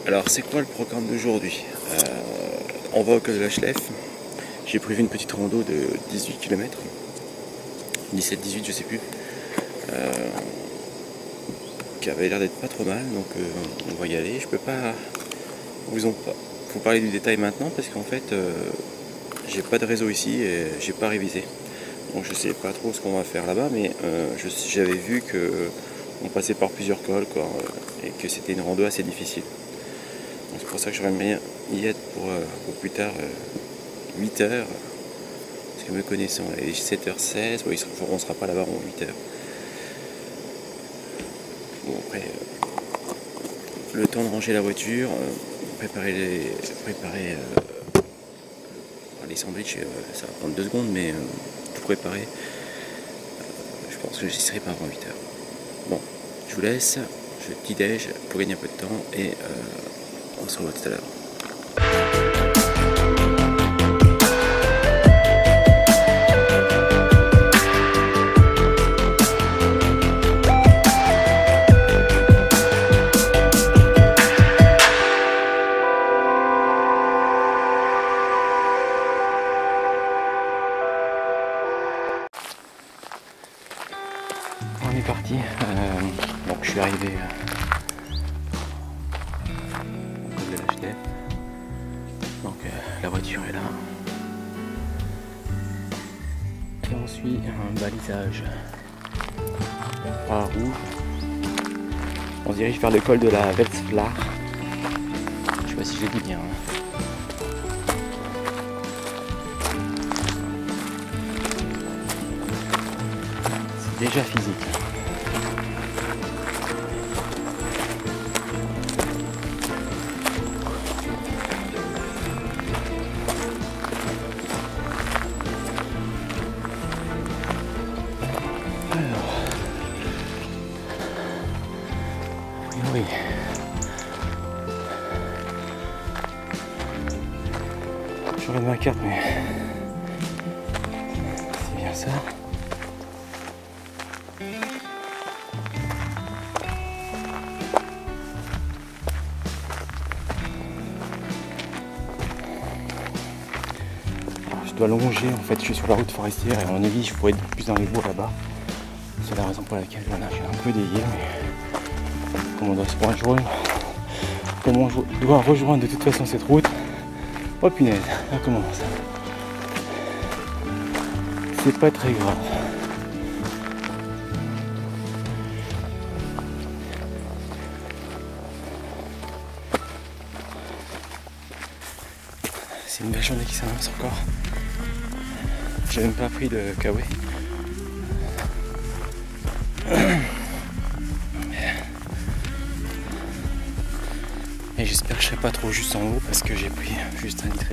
Alors c'est quoi le programme d'aujourd'hui? On va au col de la Schleff. J'ai prévu une petite rando de 18 km. 17-18 je sais plus. Qui avait l'air d'être pas trop mal, donc on va y aller. Je peux pas vous parler du détail maintenant parce qu'en fait j'ai pas de réseau ici et j'ai pas révisé. Donc je sais pas trop ce qu'on va faire là-bas, mais j'avais vu que on passait par plusieurs cols quoi, et que c'était une rando assez difficile. C'est pour ça que j'aimerais bien y être pour plus tard, 8h, parce que me connaissant, il est 7h16, bon, on ne sera pas là-bas en 8h. Bon après, le temps de ranger la voiture, préparer les sandwichs, ça va prendre 2 secondes, mais tout préparer, je pense que j'y serai pas avant 8h. Bon, je vous laisse, je petit-déj pour gagner un peu de temps et on se revoit tout à l'heure. On est parti, donc je suis arrivé au col de la Schleff, donc la voiture est là, et on suit un balisage à rouge, on se dirige vers le col de la Wetzlar, je sais pas si je l'ai dit bien. C'est déjà physique. Oui. Je regarde ma carte, mais c'est bien ça. Alors, je dois longer, en fait, je suis sur la route forestière et en avis, je pourrais être plus dans les bois là-bas. C'est la raison pour laquelle voilà, j'ai un peu dévié, mais comme on doit se rejoindre, comme on doit rejoindre de toute façon cette route. Oh punaise, là comment ça? C'est pas très grave. C'est une belle journée qui s'annonce encore. J'ai même pas pris de kawaii. Et j'espère que je serai pas trop juste en haut parce que j'ai pris juste 1,5 litre.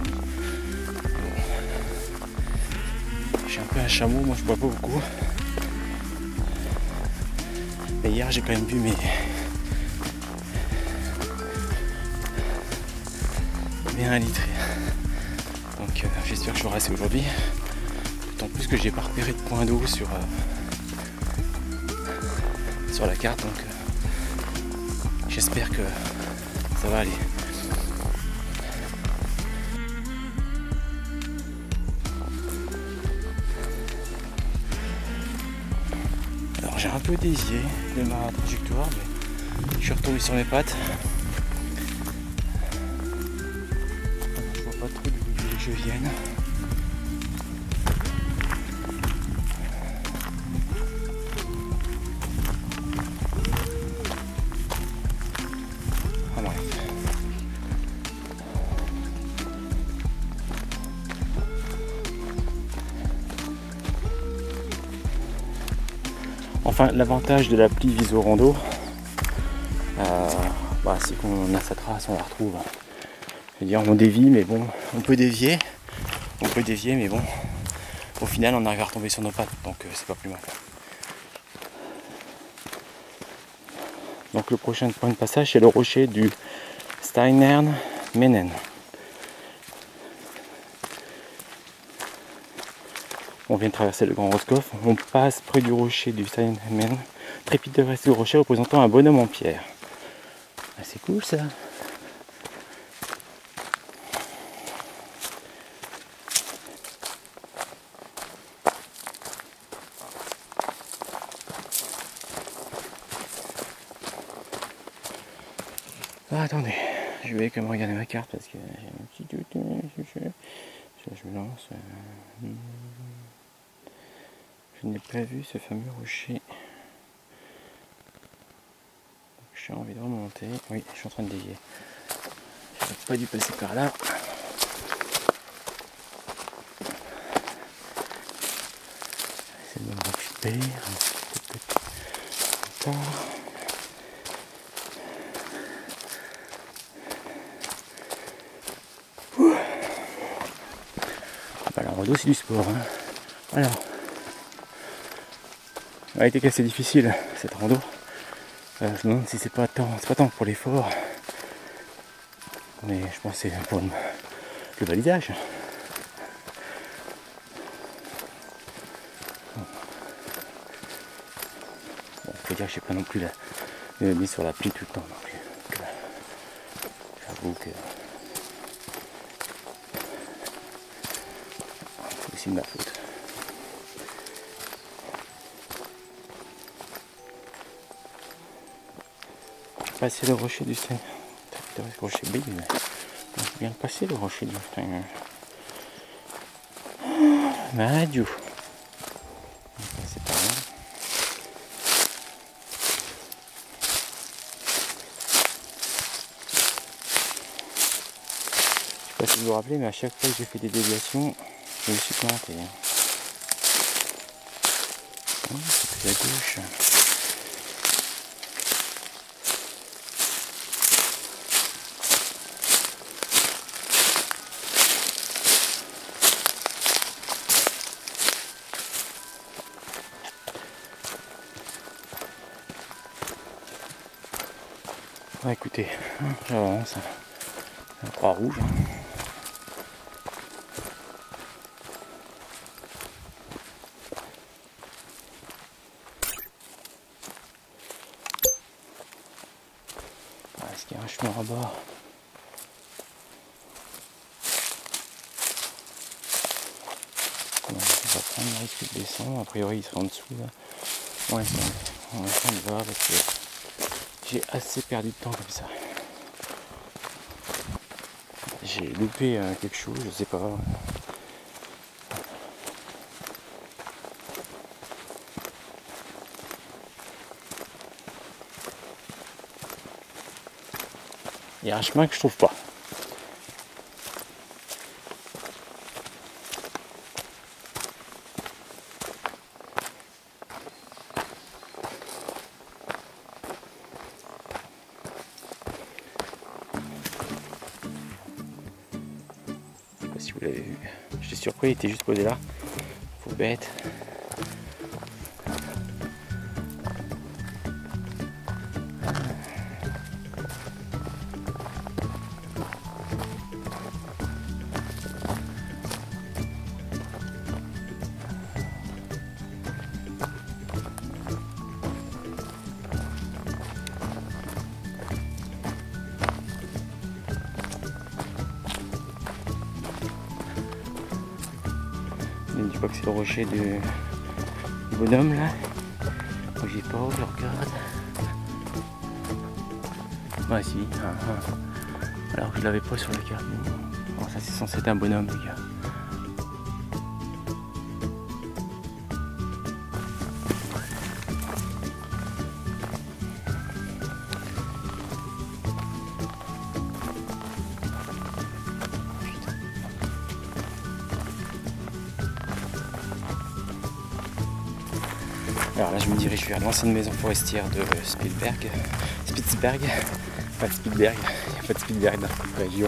J'ai un peu un chameau, moi je bois pas beaucoup. Et hier j'ai quand même bu mes 1 litre. Donc j'espère que je serai assez aujourd'hui. D'autant plus que j'ai pas repéré de point d'eau sur la carte, donc j'espère que ça va aller. Alors j'ai un peu dévié de ma trajectoire, mais je suis retourné sur mes pattes. Je vois pas trop d'où je vienne. Enfin, l'avantage de l'appli Viso Rando, c'est qu'on a sa trace, on la retrouve. C'est-à-dire on dévie, mais bon, on peut dévier, mais bon, au final on arrive à retomber sur nos pattes, donc c'est pas plus mal. Donc le prochain point de passage, c'est le rocher du Steinern Mennen. On vient de traverser le Grand Roscoff, on passe près du rocher du Steinern, très pittoresque rocher représentant un bonhomme en pierre. Ah, c'est cool ça. Ah, attendez, je vais quand même regarder ma carte parce que j'ai un petit doute. Je me lance. Je n'ai pas vu ce fameux rocher. J'ai envie de remonter. Oui, je suis en train de dévier. Je n'aurais pas dû passer par là. J'essaie de me récupérer un petit peu. Bah, la rando c'est du sport. Hein. Alors, elle a été assez difficile cette rando. Je me demande si c'est pas tant pour l'effort, mais je pense que c'est pour le validage. Bon, faut dire que je n'ai pas non plus mis sur l'appli tout le temps non plus. Donc, j'avoue que c'est aussi de ma faute. Passer le rocher du Stein. Le rocher B, bien passé le rocher du Stein. Madiou. C'est pas mal. Je sais pas si vous vous rappelez, mais à chaque fois que j'ai fait des déviations, je me suis planté. C'est à gauche. Ouais, écoutez, j'avance. La croix rouge. Est-ce qu'il y a un chemin en bas? On va prendre le risque de descendre. A priori, il sera en dessous là. Ouais, on va prendre le bas parce que j'ai assez perdu de temps comme ça. J'ai loupé quelque chose, je sais pas. Il y a un chemin que je trouve pas. Je sais pas si vous l'avez vu. J'étais surpris, il était juste posé là. Faut bête. Ne me dis pas que c'est le rocher du bonhomme là. Bougez pas, je regarde. Ah si, alors que je l'avais pas sur la carte. Bon, ça c'est censé être un bonhomme les gars. Alors là je me dirige vers l'ancienne maison forestière de Spitzberg. Pas de Spitzberg, il n'y a pas de Spitzberg dans cette région.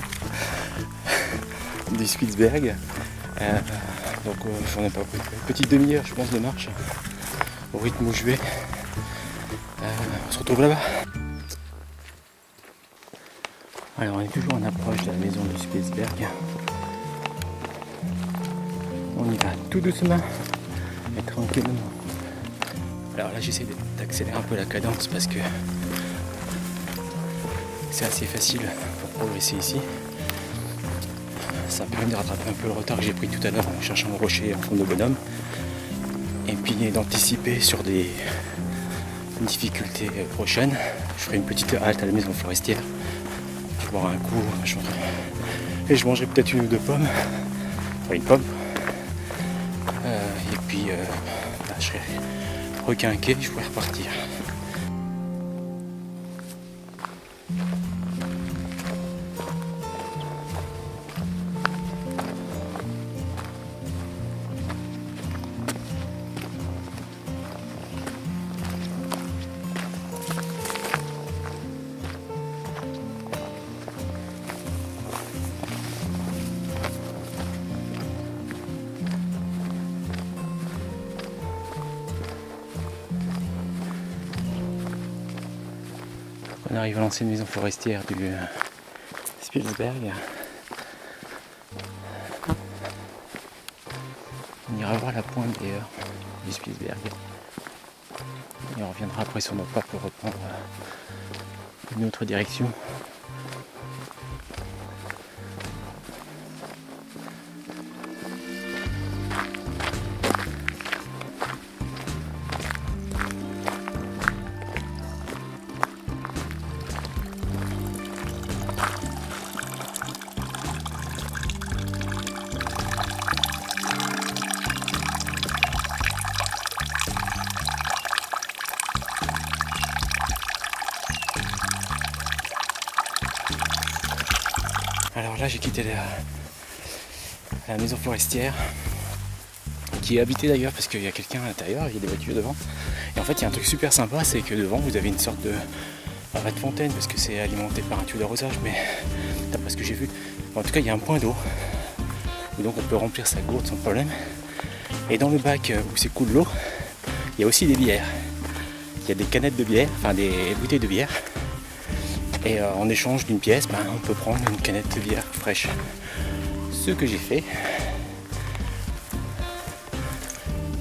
Du Spitzberg. Donc j'en ai pas pris une petite demi-heure je pense de marche. Au rythme où je vais. On se retrouve là-bas. Alors on est toujours en approche de la maison du Spitzberg. On y va tout doucement et tranquillement. Alors là j'essaie d'accélérer un peu la cadence parce que c'est assez facile pour progresser ici. Ça permet de rattraper un peu le retard que j'ai pris tout à l'heure en cherchant le rocher en fond de bonhomme. Et puis d'anticiper sur des difficultés prochaines. Je ferai une petite halte à la maison forestière boire un coup, et je mangerai peut-être une ou deux pommes, enfin une pomme, et puis je serai requinqué, je pourrais repartir. On arrive à l'ancienne maison forestière du Spitzberg. On ira voir la pointe d'ailleurs du Spitzberg. Et on reviendra après sur nos pas pour reprendre une autre direction. Alors là j'ai quitté la maison forestière qui est habitée d'ailleurs parce qu'il y a quelqu'un à l'intérieur, il y a des voitures devant. Et en fait il y a un truc super sympa, c'est que devant vous avez une sorte de pas de fontaine parce que c'est alimenté par un tuyau d'arrosage, mais d'après ce que j'ai vu, en tout cas il y a un point d'eau où donc on peut remplir sa gourde sans problème. Et dans le bac où s'écoule l'eau, il y a aussi des bières. Il y a des canettes de bière, enfin des bouteilles de bière. Et en échange d'une pièce, on peut prendre une canette de bière fraîche. Ce que j'ai fait.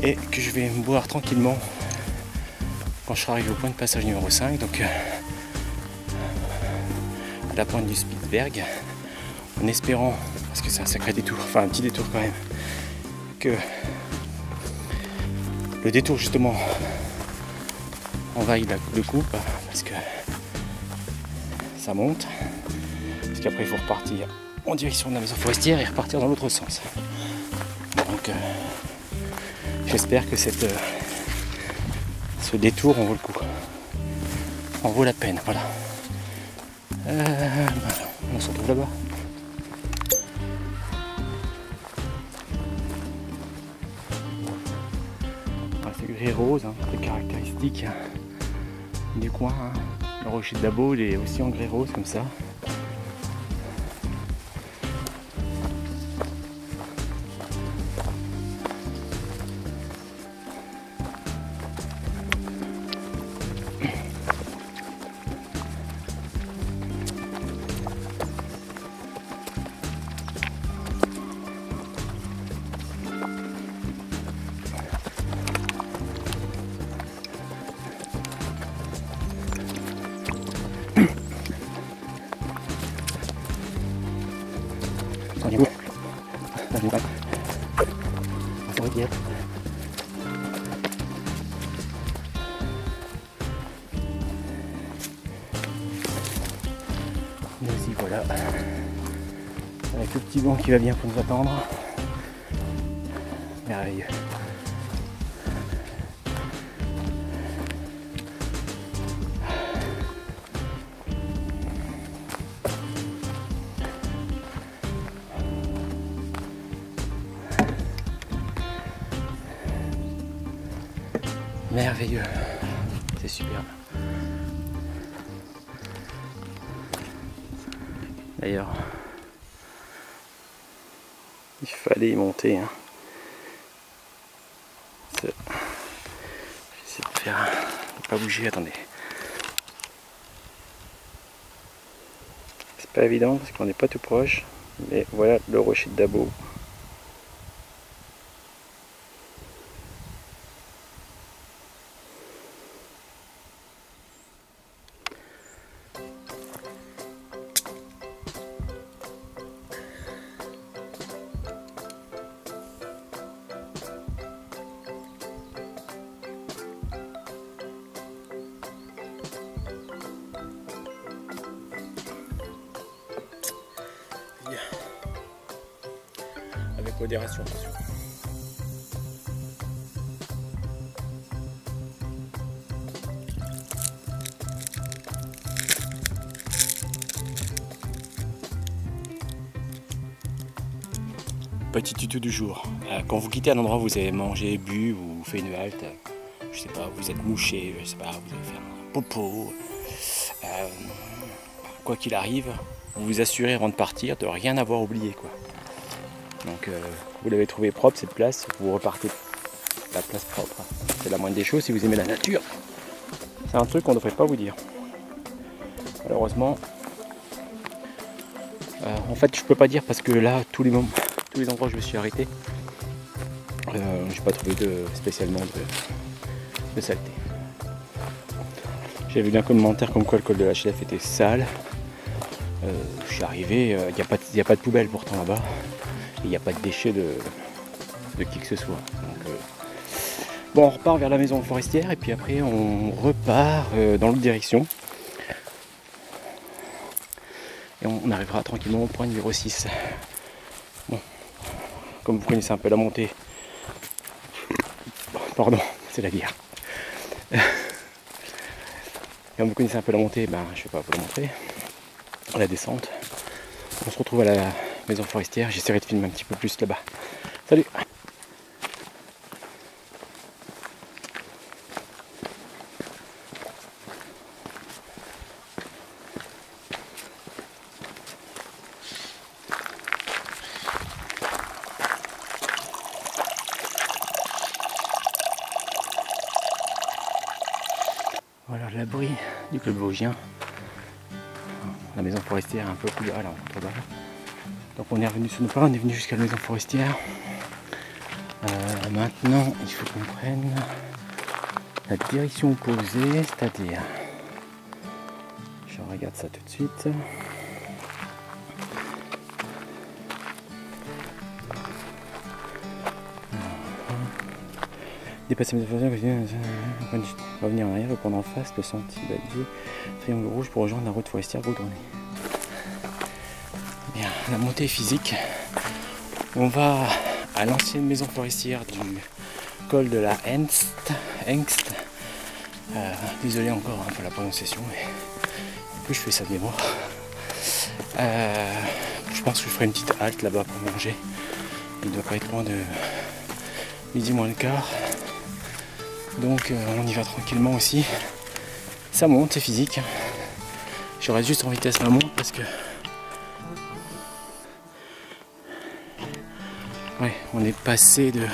Et que je vais me boire tranquillement quand je serai arrivé au point de passage numéro 5. Donc à la pointe du Spitzberg. En espérant, parce que c'est un sacré détour, enfin un petit détour quand même, que le détour justement envahit le coup, parce que ça monte, parce qu'après il faut repartir en direction de la maison forestière et repartir dans l'autre sens. Donc j'espère que ce détour en vaut le coup, en vaut la peine, voilà. On se retrouve là-bas. C'est gris rose, très caractéristique du coin. Le rocher de Dabo, il est aussi en grès rose comme ça. Attendez-vous. Attendez-vous. On regarde. Nous y voilà. Avec le petit banc qui va bien pour nous attendre. Merveilleux. Merveilleux, c'est superbe. D'ailleurs, il fallait y monter. J'essaie de faire, de pas bouger. Attendez. C'est pas évident parce qu'on n'est pas tout proche, mais voilà le rocher de Dabo. Modération, attention. Petit tuto du jour. Quand vous quittez un endroit où vous avez mangé, bu ou fait une halte, je sais pas, vous êtes mouché, je sais pas, vous avez fait un popo, quoi qu'il arrive, vous vous assurez avant de partir de rien avoir oublié, quoi. Donc vous l'avez trouvé propre cette place, vous repartez la place propre. C'est la moindre des choses si vous aimez la nature. C'est un truc qu'on ne devrait pas vous dire. Malheureusement, en fait je peux pas dire parce que là tous les endroits où je me suis arrêté, j'ai pas trouvé spécialement de saleté. J'ai vu un commentaire comme quoi le col de la Chlef était sale. Je suis arrivé, il n'y a pas de poubelle pourtant là-bas. Il n'y a pas de déchets de qui que ce soit. Donc, bon, on repart vers la maison forestière et puis après on repart dans l'autre direction. Et on arrivera tranquillement au point numéro 6. Bon, comme vous connaissez un peu la montée, pardon, c'est la guerre. Comme vous connaissez un peu la montée, ben, je ne vais pas vous la montrer. La descente. On se retrouve à la maison forestière. J'essaierai de filmer un petit peu plus là-bas. Salut! Voilà l'abri du club vosgien. La maison forestière est un peu plus bas là, en contrebas. Donc on est revenu sur nos pas, on est venu jusqu'à la maison forestière. Maintenant il faut qu'on prenne la direction opposée, c'est-à-dire, je regarde ça tout de suite. Dépasser la maison forestière, revenir en arrière, reprendre en face le sentier balisé, triangle rouge pour rejoindre la route forestière goudronnée. Bien, la montée est physique. On va à l'ancienne maison forestière du col de la Hengst. Désolé encore pour la prononciation, mais en plus je fais ça de mémoire. Je pense que je ferai une petite halte là-bas pour manger. Il ne doit pas être loin de midi moins le quart. Donc on y va tranquillement aussi. Ça monte, c'est physique. Je reste juste en vitesse la monte parce que ouais, on est passé de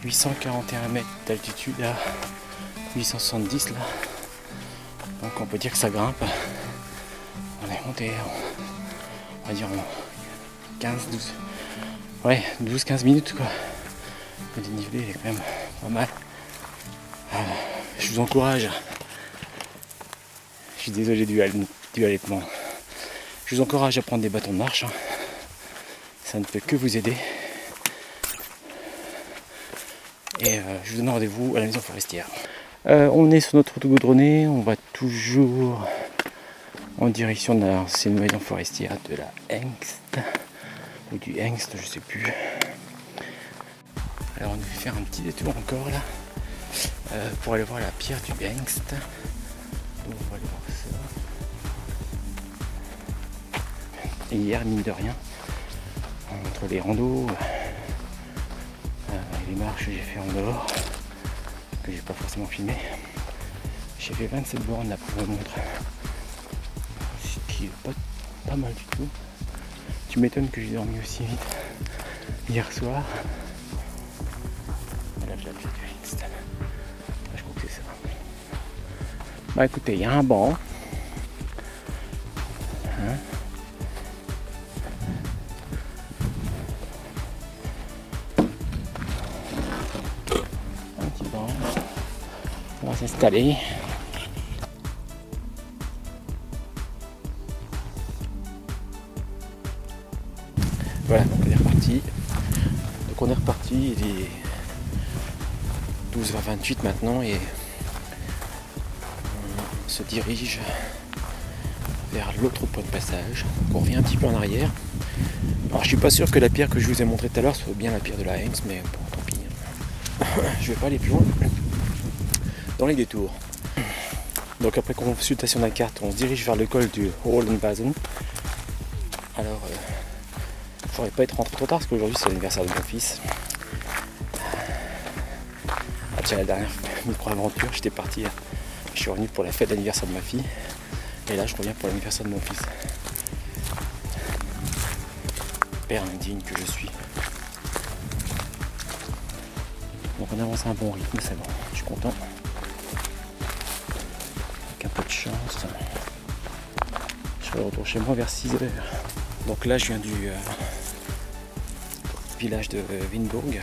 841 mètres d'altitude à 870 là. Donc on peut dire que ça grimpe. On est monté, on va dire en 15-12. Ouais, 12-15 minutes quoi. Le dénivelé est quand même pas mal. Je vous encourage. Je suis désolé du allaitement. Je vous encourage à prendre des bâtons de marche. Ça ne peut que vous aider. Et je vous donne rendez-vous à la maison forestière. On est sur notre route goudronnée. On va toujours en direction de l'ancienne maison forestière de la Hengst. Ou du Hengst, je sais plus. Alors on va faire un petit détour encore là pour aller voir la pierre du Hengst. On va aller voir ça. Et hier, mine de rien, entre les randos et les marches que j'ai fait en dehors, que j'ai pas forcément filmé, j'ai fait 27 bornes là pour vous montrer. Ce qui est pas mal du tout. Tu m'étonnes que j'ai dormi aussi vite hier soir. Je crois que c'est ça. Bah écoutez, il y a un banc. Hein, un petit banc. On va s'installer. Voilà, donc on est reparti. Donc on est reparti, il est 12h28 maintenant et on se dirige vers l'autre point de passage. Donc on revient un petit peu en arrière. Alors je suis pas sûr que la pierre que je vous ai montrée tout à l'heure soit bien la pierre de la Heims, mais bon, tant pis. Je vais pas aller plus loin dans les détours. Donc après consultation de la carte, on se dirige vers le col du Hohenbasen. Alors, je pourrais pas être rentré trop tard parce qu'aujourd'hui c'est l'anniversaire de mon fils. Après la dernière micro-aventure, j'étais parti, je suis revenu pour la fête d'anniversaire de ma fille. Et là je reviens pour l'anniversaire de mon fils. Père indigne que je suis. Donc on avance à un bon rythme, c'est bon, je suis content. Avec un peu de chance, je serai de retour chez moi vers 6 h. Donc là je viens du village de Winburg.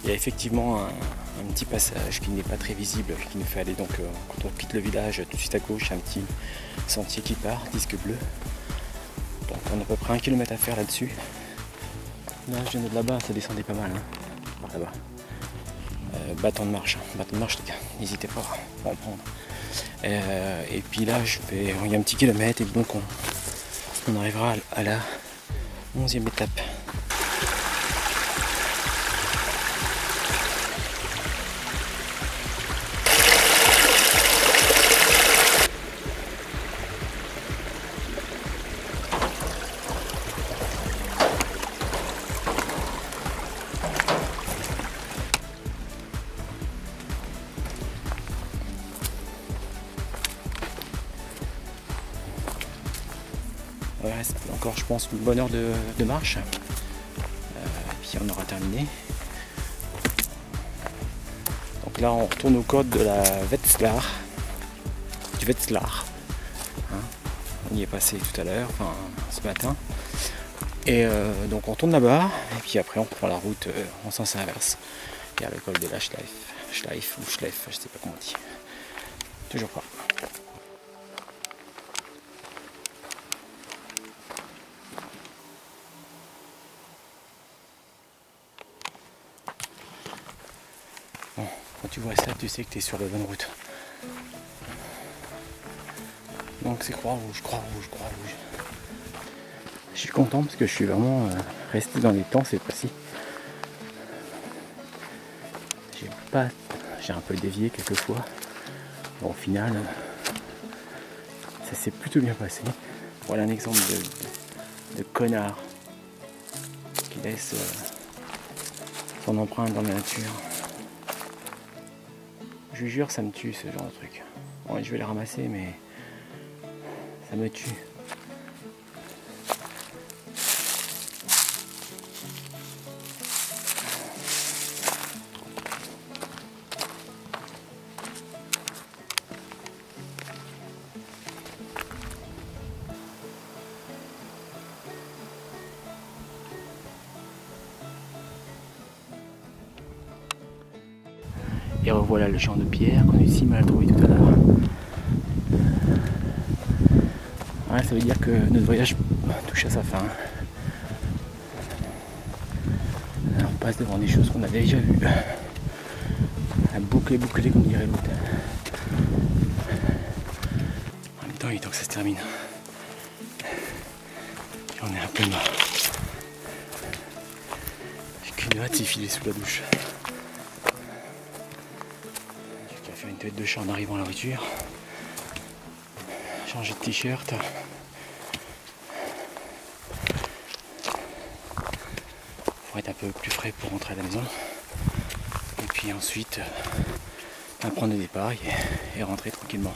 Il y a effectivement un petit passage qui n'est pas très visible, qui nous fait aller donc quand on quitte le village tout de suite à gauche, un petit sentier qui part, disque bleu. Donc on a à peu près 1 km à faire là-dessus. Là je viens de là-bas, ça descendait pas mal, hein. Là-bas. Bâton de marche les gars, n'hésitez pas à en prendre. Et puis là il y a un petit kilomètre et donc on arrivera à la 11e étape. Il reste encore, je pense, une bonne heure de marche. Et puis on aura terminé. Donc là, on retourne au code de la Wetzlar. Du Wetzlar. Hein, on y est passé tout à l'heure, enfin ce matin. Et donc on tourne là-bas. Et puis après, on prend la route en sens inverse. Vers le col de la Schleif ou Schleif, je sais pas comment on dit. Toujours pas. Bon, quand tu vois ça, tu sais que tu es sur la bonne route. Donc c'est Croix-Rouge. Je suis content parce que je suis vraiment resté dans les temps cette fois-ci. J'ai un peu dévié quelquefois. Bon, au final, ça s'est plutôt bien passé. Voilà un exemple de connard qui laisse son empreinte dans la nature. Je vous jure, ça me tue ce genre de truc. Bon, je vais les ramasser, mais ça me tue. Et revoilà le champ de pierre qu'on a eu si mal trouvé tout à l'heure. Ouais, ça veut dire que notre voyage touche à sa fin. Alors, on passe devant des choses qu'on a déjà vues. À boucler comme dirait l'autre. En même temps, il est temps que ça se termine. J'en ai un peu marre. J'ai qu'une hâte, c'est filer sous la douche. Faire une tête de chat en arrivant à la voiture, changer de t-shirt, pour être un peu plus frais pour rentrer à la maison, et puis ensuite prendre le départ et rentrer tranquillement.